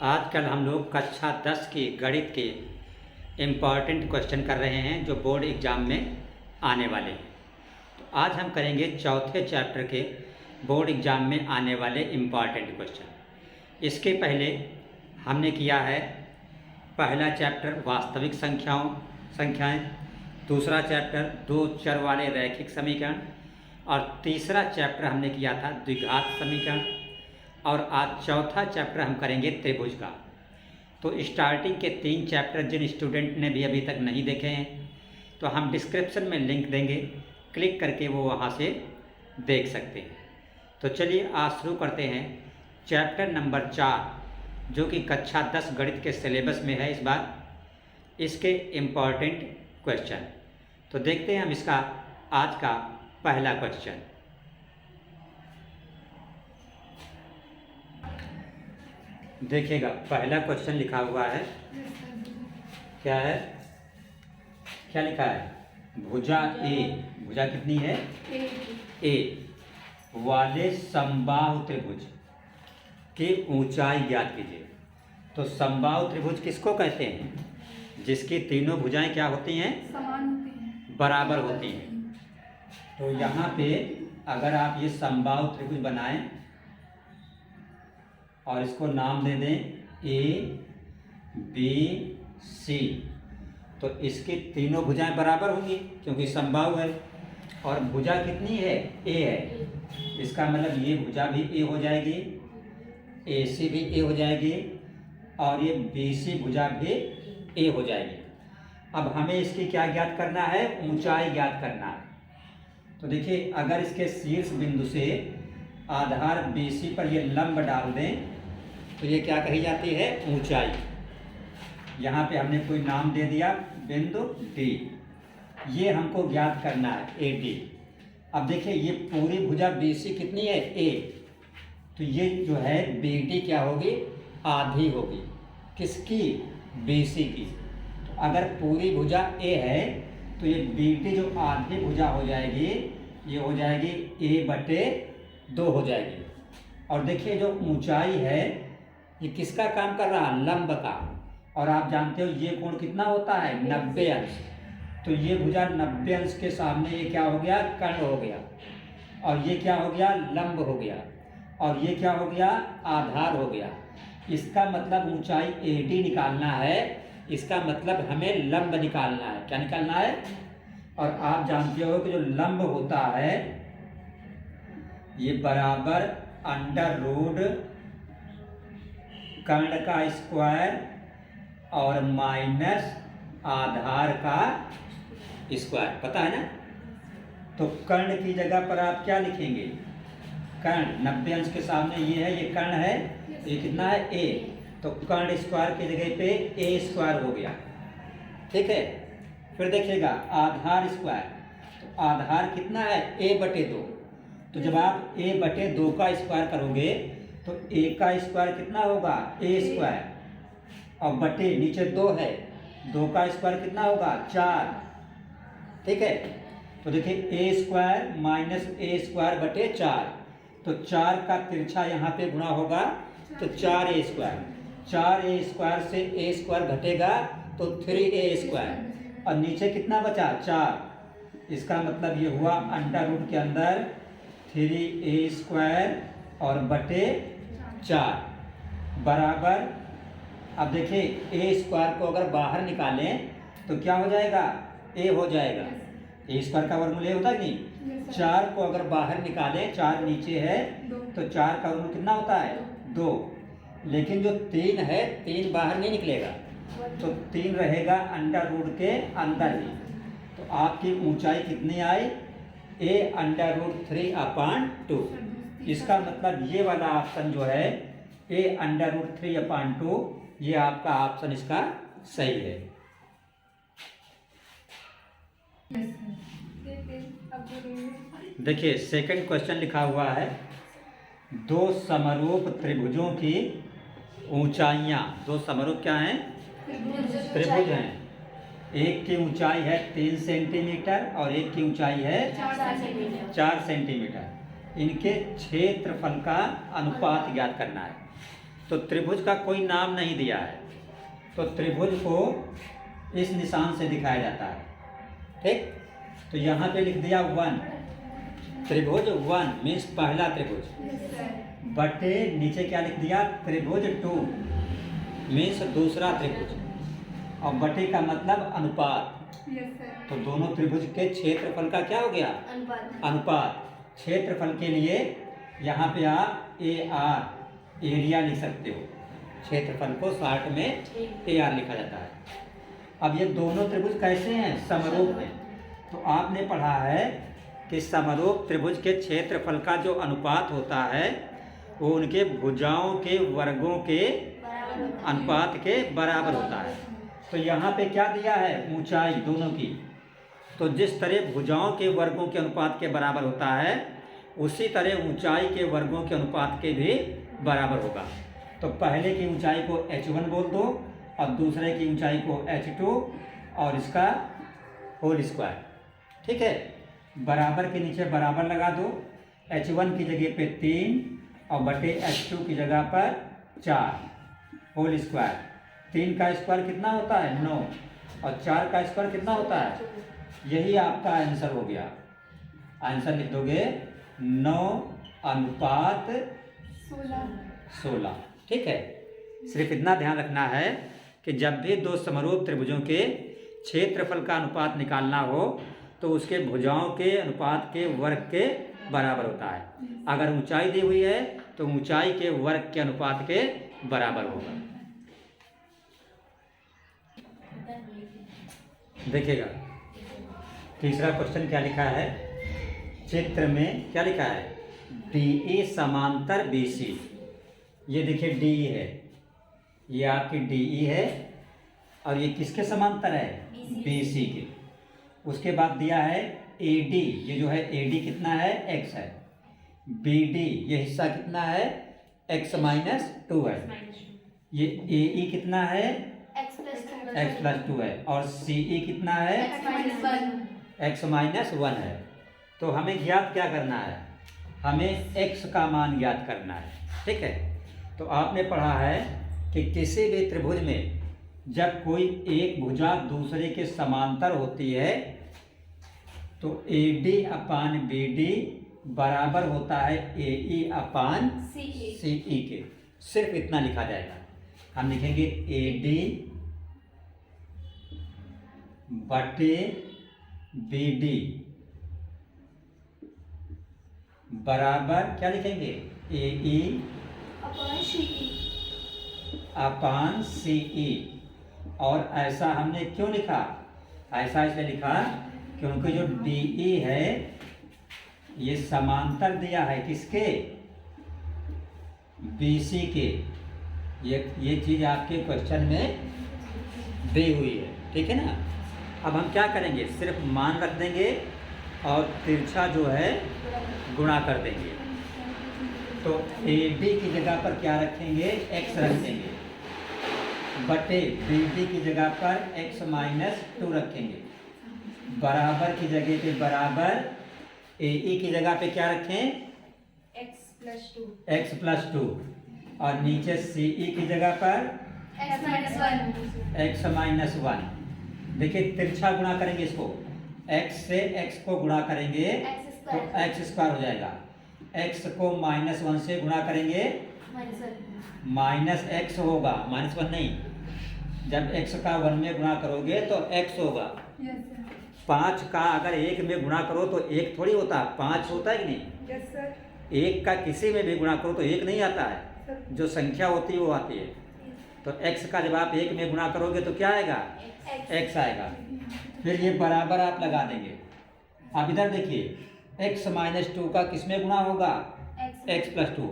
आजकल हम लोग कक्षा 10 की गणित के इम्पॉर्टेंट क्वेश्चन कर रहे हैं जो बोर्ड एग्ज़ाम में आने वाले हैं। तो आज हम करेंगे चौथे चैप्टर के बोर्ड एग्ज़ाम में आने वाले इम्पॉर्टेंट क्वेश्चन। इसके पहले हमने किया है पहला चैप्टर वास्तविक संख्याएं, दूसरा चैप्टर दो चर वाले रैखिक समीकरण और तीसरा चैप्टर हमने किया था द्विघात समीकरण और आज चौथा चैप्टर हम करेंगे त्रिभुज का। तो स्टार्टिंग के 3 चैप्टर जिन स्टूडेंट ने भी अभी तक नहीं देखे हैं तो हम डिस्क्रिप्शन में लिंक देंगे, क्लिक करके वो वहाँ से देख सकते हैं। तो चलिए आज शुरू करते हैं चैप्टर नंबर 4 जो कि कक्षा 10 गणित के सिलेबस में है इस बार, इसके इम्पॉर्टेंट क्वेश्चन। तो देखते हैं हम इसका आज का पहला क्वेश्चन। देखिएगा पहला क्वेश्चन लिखा हुआ है, क्या है, क्या लिखा है? भुजा ए, भुजा कितनी है? ए वाले समबाहु त्रिभुज की ऊंचाई ज्ञात कीजिए। तो समबाहु त्रिभुज किसको कहते हैं? जिसकी तीनों भुजाएं क्या होती हैं? समान होती हैं, बराबर होती हैं। तो यहाँ पे अगर आप ये समबाहु त्रिभुज बनाएं और इसको नाम दे दें ए बी सी, तो इसकी तीनों भुजाएं बराबर होंगी क्योंकि समबाहु है। और भुजा कितनी है? ए है। इसका मतलब ये भुजा भी ए हो जाएगी, ए सी भी ए हो जाएगी और ये बी सी भुजा भी ए हो जाएगी। अब हमें इसकी क्या ज्ञात करना है? ऊंचाई ज्ञात करना है। तो देखिए अगर इसके शीर्ष बिंदु से आधार BC पर ये लंब डाल दें तो ये क्या कही जाती है? ऊंचाई। यहाँ पे हमने कोई नाम दे दिया बिंदु D, ये हमको ज्ञात करना है AD। अब देखिए ये पूरी भुजा BC कितनी है? A, तो ये जो है BD क्या होगी? आधी होगी। किसकी? BC की। तो अगर पूरी भुजा A है तो ये BD जो आधी भुजा हो जाएगी ये हो जाएगी A/2 हो जाएगी। और देखिए जो ऊंचाई है ये किसका काम कर रहा है? लंब का। और आप जानते हो ये कोण कितना होता है? 90 अंश। तो ये भुजा 90 अंश के सामने ये क्या हो गया? कर्ण हो गया। और ये क्या हो गया? लंब हो गया। और ये क्या हो गया? आधार हो गया। इसका मतलब ऊंचाई AD निकालना है, इसका मतलब हमें लंब निकालना है। क्या निकालना है? और आप जानते हो कि जो लंब होता है ये बराबर अंडर रूट कर्ण का स्क्वायर और माइनस आधार का स्क्वायर, पता है ना? तो कर्ण की जगह पर आप क्या लिखेंगे? कर्ण 90 अंश के सामने ये है, ये कर्ण है, ये कितना है? A। तो कर्ण स्क्वायर की जगह पे A² हो गया, ठीक है। फिर देखिएगा आधार स्क्वायर, तो आधार कितना है? A/2। तो जब आप A/2 का स्क्वायर करोगे तो A का स्क्वायर कितना होगा? A²। और बटे नीचे 2 है, 2 का स्क्वायर कितना होगा? 4, ठीक है। तो देखिए A² माइनस A²/4, तो 4 का तिरछा यहाँ पे गुणा होगा तो 4A²। 4A² से A² घटेगा तो 3A²। और नीचे कितना बचा? 4। इसका मतलब ये हुआ अंडर रूट के अंदर 3A² और बटे 4 बराबर। अब देखिए A² को अगर बाहर निकालें तो क्या हो जाएगा? A हो जाएगा। A² का वर्गमूल A होता है नहीं? 4 को अगर बाहर निकालें, 4 नीचे है तो 4 का वर्गमूल कितना होता है? 2। लेकिन जो 3 है, 3 बाहर नहीं निकलेगा तो 3 रहेगा अंडर रूट के अंदर ही। तो आपकी ऊंचाई कितनी आई? A√3/2। इसका मतलब ये वाला ऑप्शन जो है A√3/2, ये आपका ऑप्शन इसका सही है। देखिए सेकंड क्वेश्चन लिखा हुआ है, दो समरूप त्रिभुजों की ऊंचाइयां, दो समरूप क्या हैं? त्रिभुज हैं। एक की ऊंचाई है 3 सेंटीमीटर और एक की ऊंचाई है 4 सेंटीमीटर। इनके क्षेत्रफल का अनुपात ज्ञात करना है। तो त्रिभुज का कोई नाम नहीं दिया है, तो त्रिभुज को इस निशान से दिखाया जाता है। ठीक, तो यहाँ पे लिख दिया 1, त्रिभुज 1 मीन्स पहला त्रिभुज, बटे नीचे क्या लिख दिया, त्रिभुज 2 मीन्स दूसरा त्रिभुज, और बटे का मतलब अनुपात। तो दोनों त्रिभुज के क्षेत्रफल का क्या हो गया, अनुपात। क्षेत्रफल के लिए यहाँ पे आप AR एरिया लिख सकते हो, क्षेत्रफल को शॉर्ट में AR लिखा जाता है। अब ये दोनों त्रिभुज कैसे हैं, समरूप हैं। तो आपने पढ़ा है कि समरूप त्रिभुज के क्षेत्रफल का जो अनुपात होता है वो उनके भुजाओं के वर्गों के अनुपात के बराबर होता है। तो यहाँ पे क्या दिया है, ऊंचाई दोनों की, तो जिस तरह भुजाओं के वर्गों के अनुपात के बराबर होता है उसी तरह ऊंचाई के वर्गों के अनुपात के भी बराबर होगा। तो पहले की ऊंचाई को h1 बोल दो और दूसरे की ऊंचाई को h2 और इसका होल स्क्वायर। ठीक है, बराबर के नीचे बराबर लगा दो, h1 की जगह पे 3 और बटे h2 की जगह पर 4 होल स्क्वायर। 3 का स्क्वायर कितना होता है, 9, और 4 का स्क्वायर कितना होता है, यही आपका आंसर हो गया। आंसर लिख दोगे 9:16। ठीक है, सिर्फ इतना ध्यान रखना है कि जब भी दो समरूप त्रिभुजों के क्षेत्रफल का अनुपात निकालना हो तो उसके भुजाओं के अनुपात के वर्ग के बराबर होता है। अगर ऊंचाई दी हुई है तो ऊंचाई के वर्ग के अनुपात के बराबर होगा। देखिएगा तीसरा क्वेश्चन क्या लिखा है, चित्र में क्या लिखा है, DE समांतर BC। ये देखिए DE है, ये आपकी DE है और ये किसके समांतर है, BC के। उसके बाद दिया है AD, ये जो है AD कितना है, x है। BD ये हिस्सा कितना है, x-2 है। ये AE कितना है, x+2 है, और CE कितना है, x-1 है। तो हमें ज्ञात क्या करना है, हमें x का मान ज्ञात करना है। ठीक है, तो आपने पढ़ा है कि किसी भी त्रिभुज में जब कोई एक भुजा दूसरे के समांतर होती है तो AD/BD बराबर होता है AE/CE के। सिर्फ इतना लिखा जाएगा, हम लिखेंगे AD/BD बराबर क्या लिखेंगे, AE/CE। और ऐसा हमने क्यों लिखा, ऐसा इसलिए लिखा क्योंकि जो DE है ये समांतर दिया है किसके, BC के। ये चीज़ आपके क्वेश्चन में दी हुई है। ठीक है ना, अब हम क्या करेंगे, सिर्फ मान रख देंगे और तिरछा जो है गुणा कर देंगे। तो AD की जगह पर क्या रखेंगे, x रख देंगे, बटे BD की जगह पर x-2 रखेंगे, बराबर की जगह पे बराबर, AE की जगह पे क्या रखें, x+2, और नीचे CE की जगह पर x-1। देखिए तिरछा गुणा करेंगे इसको, x से x को गुणा करेंगे तो x² हो जाएगा, x को -1 से गुणा करेंगे -x होगा, -1 नहीं। जब x का 1 में गुणा करोगे तो x होगा। 5 का अगर 1 में गुणा करो तो 1 थोड़ी होता, 5 होता है कि नहीं। 1 का किसी में भी गुणा करो तो 1 नहीं आता है, जो संख्या होती है वो आती है। तो x का जब आप 1 में गुणा करोगे तो क्या आएगा, x आएगा। फिर ये बराबर आप लगा देंगे। अब इधर देखिए x-2 का किस में गुणा होगा, x+2।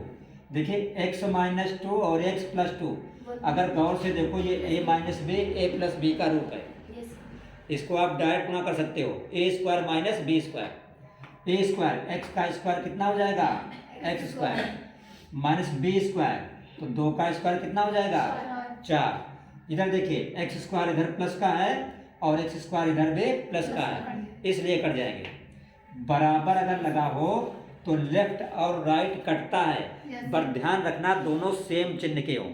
देखिए x-2 और x+2 अगर गौर से देखो ये a-b a+b का रूप है। इसको आप डायरेक्ट गुणा कर सकते हो, a² - b²। x का स्क्वायर कितना हो जाएगा, x² - b², तो 2 का स्क्वायर कितना हो जाएगा, 4। इधर देखिए x² इधर प्लस का है और x² इधर भी प्लस का है, इसलिए कट जाएंगे। बराबर अगर लगा हो तो लेफ्ट और राइट कटता है, पर ध्यान रखना दोनों सेम चिन्ह के हों।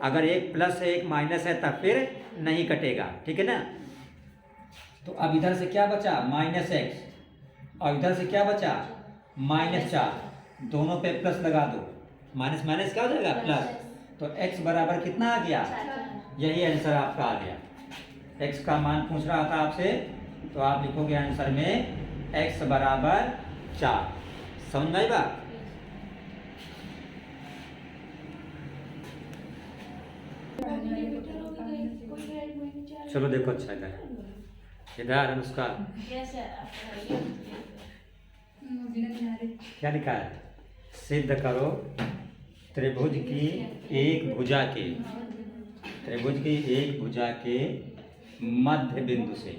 अगर एक प्लस है एक माइनस है तब फिर नहीं कटेगा, ठीक है ना। तो अब इधर से क्या बचा -x और इधर से क्या बचा -4, दोनों पे प्लस लगा दो, माइनस माइनस क्या हो जाएगा प्लस, तो x बराबर कितना आ गया, यही आंसर आपका आ गया। x का मान पूछ रहा था आपसे, तो आप लिखोगे आंसर में x बराबर 4। समझ में आई बात। चलो देखो अच्छा इधर अनुष्का क्या लिखा है, सिद्ध करो त्रिभुज की एक भुजा के मध्य बिंदु से।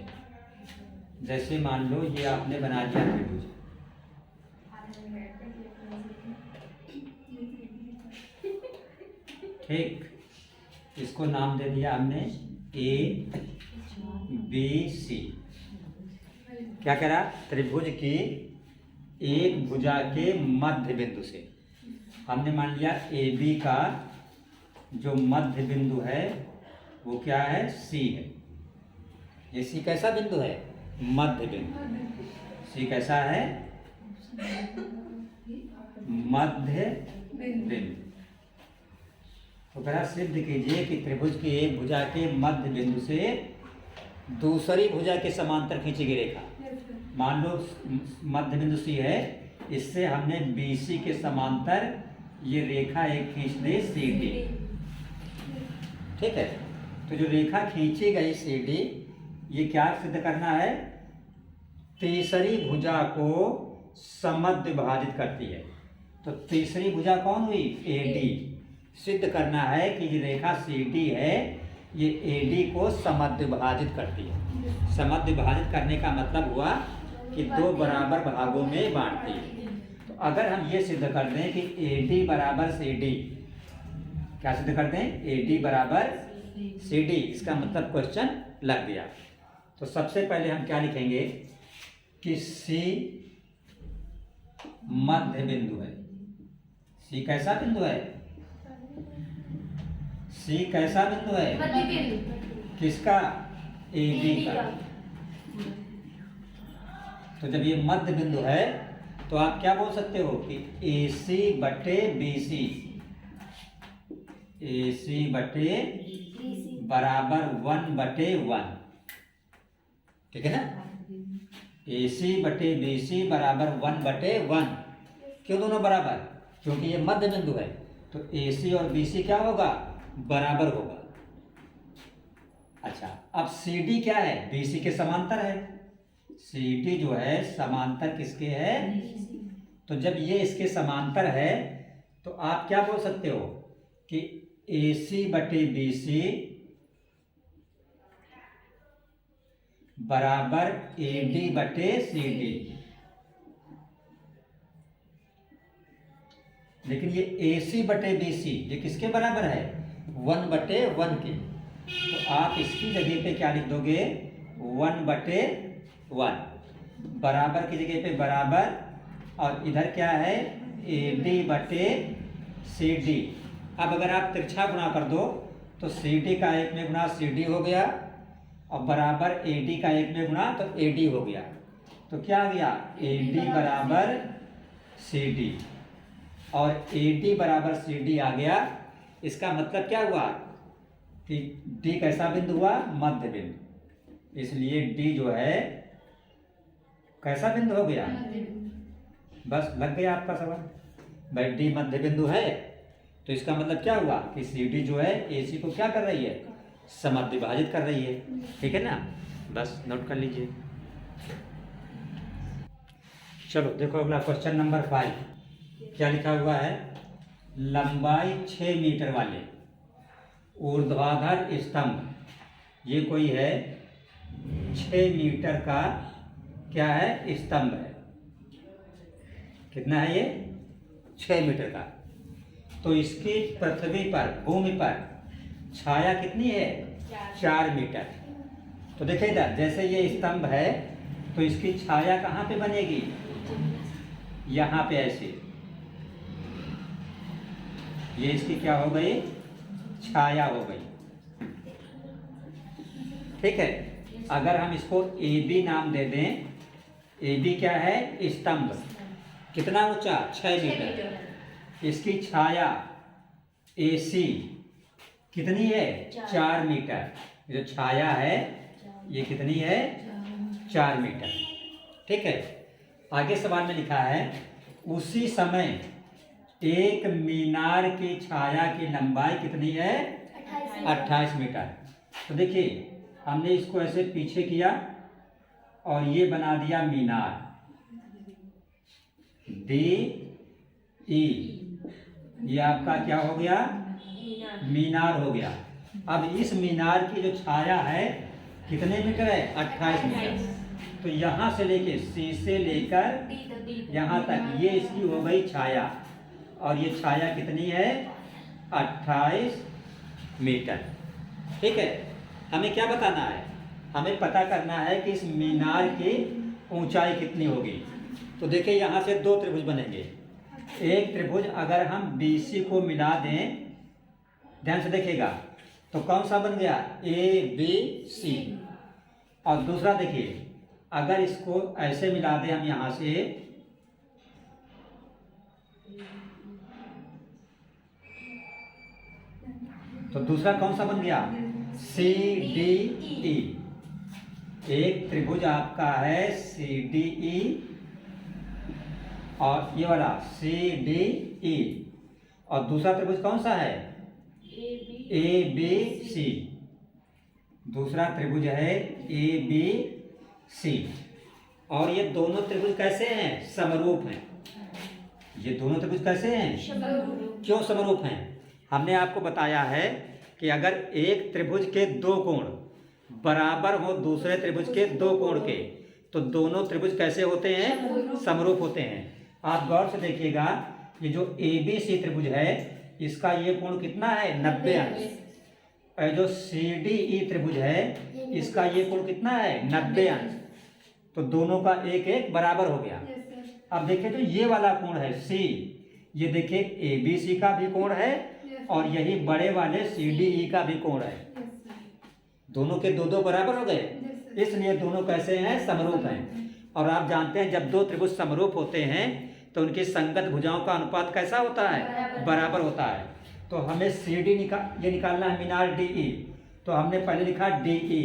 जैसे मान लो ये आपने बना दिया त्रिभुज, ठीक, इसको नाम दे दिया हमने ABC। क्या कह रहा, त्रिभुज की एक भुजा के मध्य बिंदु से हमने मान लिया AB का जो मध्य बिंदु है वो क्या है, C है। ये C कैसा बिंदु है, मध्य बिंदु। C कैसा है, मध्य बिंदु। तो कह सिद्ध कीजिए कि त्रिभुज की एक भुजा के मध्य बिंदु से दूसरी भुजा के समांतर खींची गई रेखा, मान लो मध्य बिंदु C है, इससे हमने BC के समांतर ये रेखा एक खींच दी CD, ठीक है। तो जो रेखा खींची गई CD, ये क्या सिद्ध करना है, तीसरी भुजा को समद्विभाजित विभाजित करती है। तो तीसरी भुजा कौन हुई, AD। सिद्ध करना है कि ये रेखा CD है, ये AD को समद्विभाजित विभाजित करती है। समद्विभाजित विभाजित करने का मतलब हुआ कि दो बराबर भागों में बांटती है। तो अगर हम ये सिद्ध कर दें कि AD बराबर CD, क्या सिद्ध कर दें, AD बराबर CD, इसका मतलब क्वेश्चन लग गया। तो सबसे पहले हम क्या लिखेंगे कि C मध्य बिंदु है। C कैसा बिंदु है, C कैसा बिंदु है, किसका, AB का। तो जब ये मध्य बिंदु है तो आप क्या बोल सकते हो कि AC बटे BC, AC बटे बराबर 1/1, ठीक है ना। AC बटे BC बराबर 1/1। क्यों दोनों बराबर, क्योंकि ये मध्य बिंदु है, तो AC और BC क्या होगा, बराबर होगा। अच्छा, अब CD क्या है, BC के समांतर है। CD जो है समांतर किसके है, तो जब ये इसके समांतर है तो आप क्या बोल सकते हो कि AC बटे BC बराबर AD बटे CD। लेकिन ये AC बटे BC ये किसके बराबर है, 1/1 के। तो आप इसकी जगह पे क्या लिख दोगे, 1/1, बराबर की जगह पे बराबर, और इधर क्या है, AD बटे CD। अब अगर आप तिरछा गुणा कर दो तो CD का 1 में गुणा CD हो गया, और बराबर AD का 1 में गुणा तो AD हो गया। तो क्या आ गया, AD बराबर CD, और AD बराबर CD आ गया। इसका मतलब क्या हुआ कि D कैसा बिंदु हुआ, मध्य बिंदु। इसलिए D जो है कैसा बिंदु हो गया, बस लग गया आपका सवाल। भाई D मध्य बिंदु है तो इसका मतलब क्या हुआ कि CD जो है AC को क्या कर रही है, समद्विभाजित विभाजित कर रही है, ठीक है ना। बस नोट कर लीजिए। चलो देखो अगला क्वेश्चन नंबर 5 क्या लिखा हुआ है, लंबाई 6 मीटर वाले ऊर्ध्वाधर स्तंभ, ये कोई है 6 मीटर का क्या है, स्तंभ है। कितना है ये, 6 मीटर का। तो इसकी पृथ्वी पर, भूमि पर छाया कितनी है, 4 मीटर। तो देखिए इधर जैसे ये स्तंभ है तो इसकी छाया कहाँ पे बनेगी, यहाँ पे ऐसे, ये इसकी क्या हो गई, छाया हो गई। ठीक है, अगर हम इसको ए बी नाम दे दें, ए बी क्या है, स्तंभ, कितना ऊंचा, 6 मीटर। इसकी छाया ए सी कितनी है, 4 मीटर। जो छाया है ये कितनी है, 4 मीटर। ठीक है, आगे सवाल में लिखा है उसी समय एक मीनार की छाया की लंबाई कितनी है, 28 मीटर। तो देखिए हमने इसको ऐसे पीछे किया और ये बना दिया मीनार, डी ई, ये आपका क्या हो गया, मीनार हो गया। अब इस मीनार की जो छाया है कितने मीटर है, 28 मीटर। तो यहाँ से लेके सी से लेकर यहाँ तक ये इसकी हो गई छाया, और ये छाया कितनी है, 28 मीटर। ठीक है, हमें क्या बताना है, हमें पता करना है कि इस मीनार की ऊंचाई कितनी होगी। तो देखिए यहाँ से दो त्रिभुज बनेंगे। एक त्रिभुज अगर हम BC को मिला दें, ध्यान से देखिएगा, तो कौन सा बन गया, ABC। और दूसरा देखिए अगर इसको ऐसे मिला दें हम यहाँ से, तो दूसरा कौन सा बन गया, CDE। एक त्रिभुज आपका है CDE और ये वाला CDE, और दूसरा त्रिभुज कौन सा है, ABC। दूसरा त्रिभुज है ABC, और ये दोनों त्रिभुज कैसे हैं, समरूप हैं। ये दोनों त्रिभुज कैसे हैं, क्यों समरूप हैं, हमने आपको बताया है कि अगर एक त्रिभुज के दो कोण बराबर हो दूसरे त्रिभुज के दो कोण के, तो दोनों त्रिभुज कैसे होते हैं, समरूप होते हैं। आप गौर से देखिएगा, ये जो ABC त्रिभुज है इसका ये कोण कितना है, 90 अंश। और जो CDE त्रिभुज है इसका ये कोण कितना है, 90 अंश। तो दोनों का एक एक बराबर हो गया। अब देखिए तो ये वाला कोण है C, ये देखिए ABC का भी कोण है और यही बड़े वाले CDE का भी कोण है। दोनों के दो दो बराबर हो गए, इसलिए दोनों कैसे हैं, समरूप हैं। और आप जानते हैं जब दो त्रिभुज समरूप होते हैं तो उनकी संगत भुजाओं का अनुपात कैसा होता है, बराबर होता है। तो हमें CD ये निकालना है, मीनार DE। तो हमने पहले लिखा DE।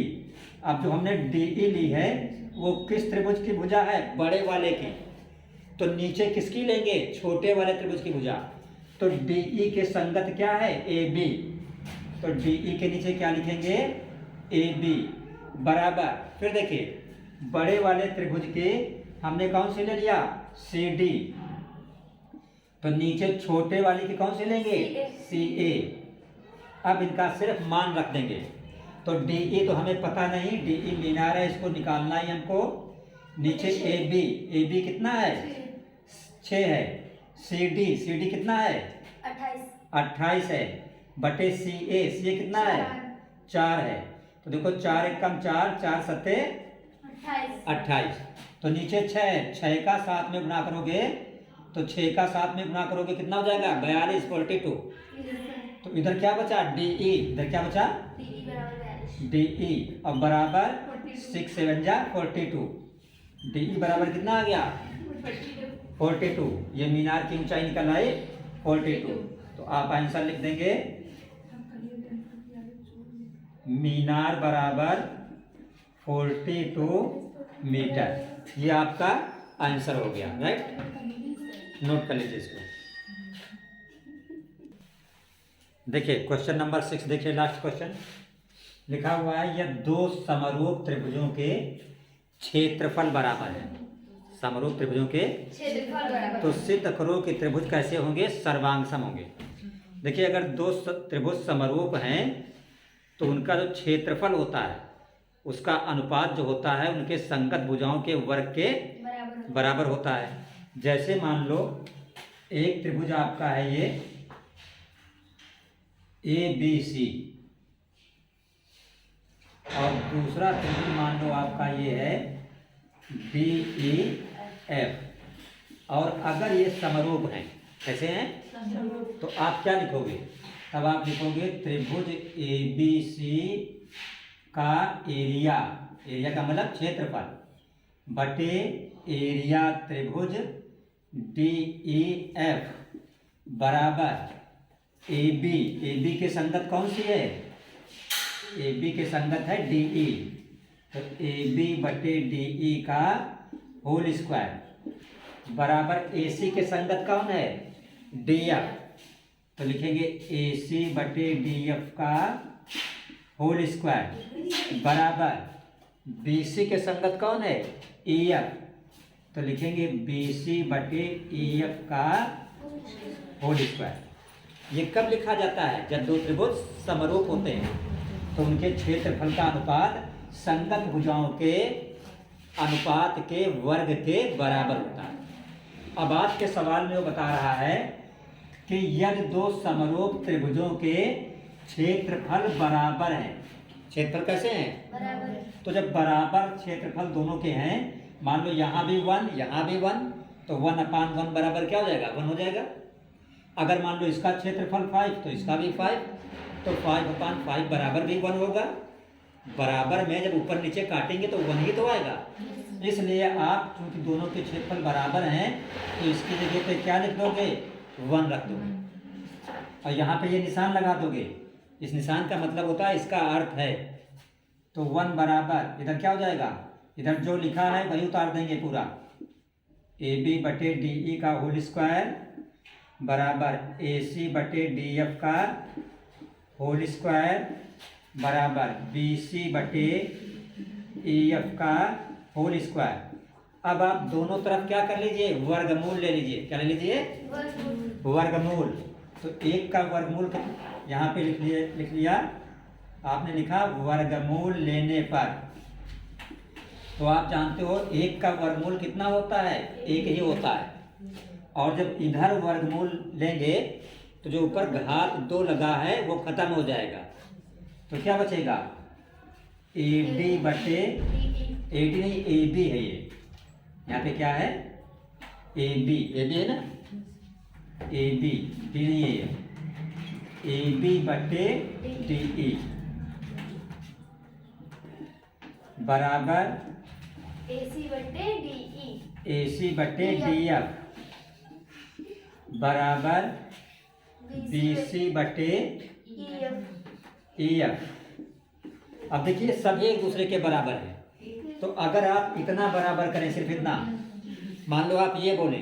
अब जो हमने DE ली है वो किस त्रिभुज की भुजा है, बड़े वाले की। तो नीचे किसकी लेंगे, छोटे वाले त्रिभुज की भुजा। तो DE के संगत क्या है, AB। तो DE के नीचे क्या लिखेंगे, AB बराबर, फिर देखिए बड़े वाले त्रिभुज के हमने कौन से ले लिया, CD। तो नीचे छोटे वाले की कौन से लेंगे, CA। अब इनका सिर्फ मान रख देंगे। तो DE तो हमें पता नहीं, DE मीनार है, इसको निकालना ही हमको। नीचे AB कितना है, 6 है। CD कितना है, 28 है, बटे CA कितना है, 4 है। तो देखो 4 एक कम 4, 4 सत्ते 28। तो नीचे 6 है, 6 का 7 में गुना करोगे तो 6 का 7 में गुना करोगे कितना हो जाएगा, 42 42। तो इधर क्या बचा, DE, इधर क्या बचा, DE, और बराबर 6 7 जा 42। DE बराबर कितना आ गया, 42। ये मीनार की ऊंचाई निकल आई 42। तो आप आंसर लिख देंगे, मीनार बराबर 42 मीटर। ये आपका आंसर हो गया, राइट। नोट कर लीजिए इसको। देखिए क्वेश्चन नंबर 6 देखिए, लास्ट क्वेश्चन लिखा हुआ है, यह दो समरूप त्रिभुजों के क्षेत्रफल बराबर है। समरूप त्रिभुजों के तो सिद्ध करो कि त्रिभुज कैसे होंगे, सर्वांगसम होंगे। देखिए अगर दो त्रिभुज समरूप हैं तो उनका जो क्षेत्रफल होता है उसका अनुपात जो होता है उनके संगत भुजाओं के वर्ग के बराबर होता है। जैसे मान लो एक त्रिभुज आपका है ये ABC, और दूसरा त्रिभुज मान लो आपका ये है DEF। और अगर ये समरूप हैं, कैसे हैं, तो आप क्या लिखोगे, तब आप लिखोगे त्रिभुज ABC का एरिया, एरिया का मतलब क्षेत्रफल, बटे एरिया त्रिभुज DEF बराबर AB, AB के संगत कौन सी है, AB के संगत है DE, तो AB बटे DE का होल स्क्वायर बराबर AC के संगत कौन है, DF, तो लिखेंगे AC बटे DF का होल स्क्वायर बराबर BC के संगत कौन है, EF, तो लिखेंगे BC बटे EF का होल स्क्वायर। ये कब लिखा जाता है, जब दो त्रिभुज समरूप होते हैं तो उनके क्षेत्रफल का अनुपात संगत भुजाओं के अनुपात के वर्ग के बराबर होता है। अब आपके सवाल में वो बता रहा है कि यदि दो समरूप त्रिभुजों के क्षेत्रफल बराबर हैं, क्षेत्रफल कैसे हैं, बराबर, तो जब बराबर क्षेत्रफल दोनों के हैं, मान लो यहाँ भी 1 यहाँ भी 1, तो 1/1 बराबर क्या हो जाएगा, 1 हो जाएगा। अगर मान लो इसका क्षेत्रफल 5 तो इसका भी 5, तो 5/5 बराबर भी 1 होगा। बराबर में जब ऊपर नीचे काटेंगे तो 1 ही तो आएगा। इसलिए आप चूंकि दोनों के क्षेत्रफल बराबर हैं तो इसकी जगह पे क्या लिख दोगे, 1 रख दोगे और यहाँ पे ये निशान लगा दोगे। इस निशान का मतलब होता है इसका अर्थ है, तो 1 बराबर इधर क्या हो जाएगा, इधर जो लिखा है वही उतार देंगे पूरा, AB बटे DE का होल स्क्वायर बराबर AC बटे DF का होल स्क्वायर बराबर BC बटे EF का होल स्क्वायर। अब आप दोनों तरफ क्या कर लीजिए, वर्गमूल ले लीजिए। क्या ले लीजिए, वर्गमूल। तो 1 का वर्गमूल यहाँ पे लिख लिया आपने, लिखा वर्गमूल लेने पर, तो आप जानते हो 1 का वर्गमूल कितना होता है, 1 ही होता है। और जब इधर वर्गमूल लेंगे तो जो ऊपर घात 2 लगा है वो खत्म हो जाएगा, तो क्या बचेगा, AD बटे AD नहीं AB है, ये यहाँ पे क्या है, AB है ना, AB D नहीं है, AB बटे DE बराबर AC बटे DF बराबर BC बटे EF। अब देखिए सभी एक दूसरे के बराबर है, तो अगर आप इतना बराबर करें, सिर्फ इतना, मान लो आप ये बोले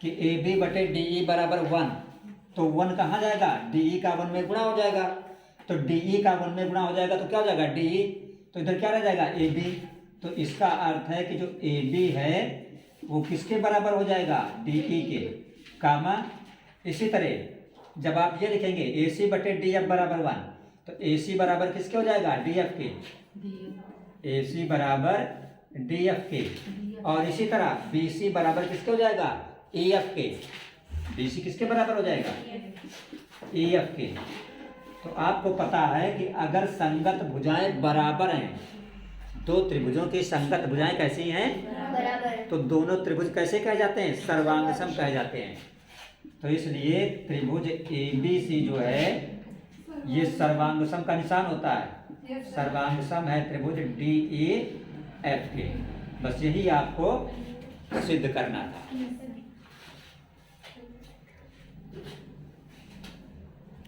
कि AB बटे DE बराबर 1, तो 1 कहाँ जाएगा, DE का 1 में गुणा हो जाएगा, तो DE का 1 में गुणा हो जाएगा तो क्या हो जाएगा, DE, तो इधर क्या रह जाएगा, AB। तो इसका अर्थ है कि जो AB है वो किसके बराबर हो जाएगा, DE के, कामा। इसी तरह जब आप ये लिखेंगे AC बटे DF बराबर 1, तो AC बराबर किसके हो जाएगा, DF के, AC बराबर DF के। और इसी तरह BC बराबर किसके हो जाएगा, EF के, BC किसके बराबर हो जाएगा, EF के। तो आपको पता है कि अगर संगत भुजाएं बराबर हैं, दो त्रिभुजों की संगत भुजाएं कैसी हैं, बराबर, तो दोनों त्रिभुज कैसे कहे जाते हैं, सर्वांगसम कहे जाते हैं। तो इसलिए त्रिभुज ABC जो है ये सर्वांगसम का निशान होता है, सर्वांगसम है त्रिभुज DEF के। बस यही आपको सिद्ध करना था।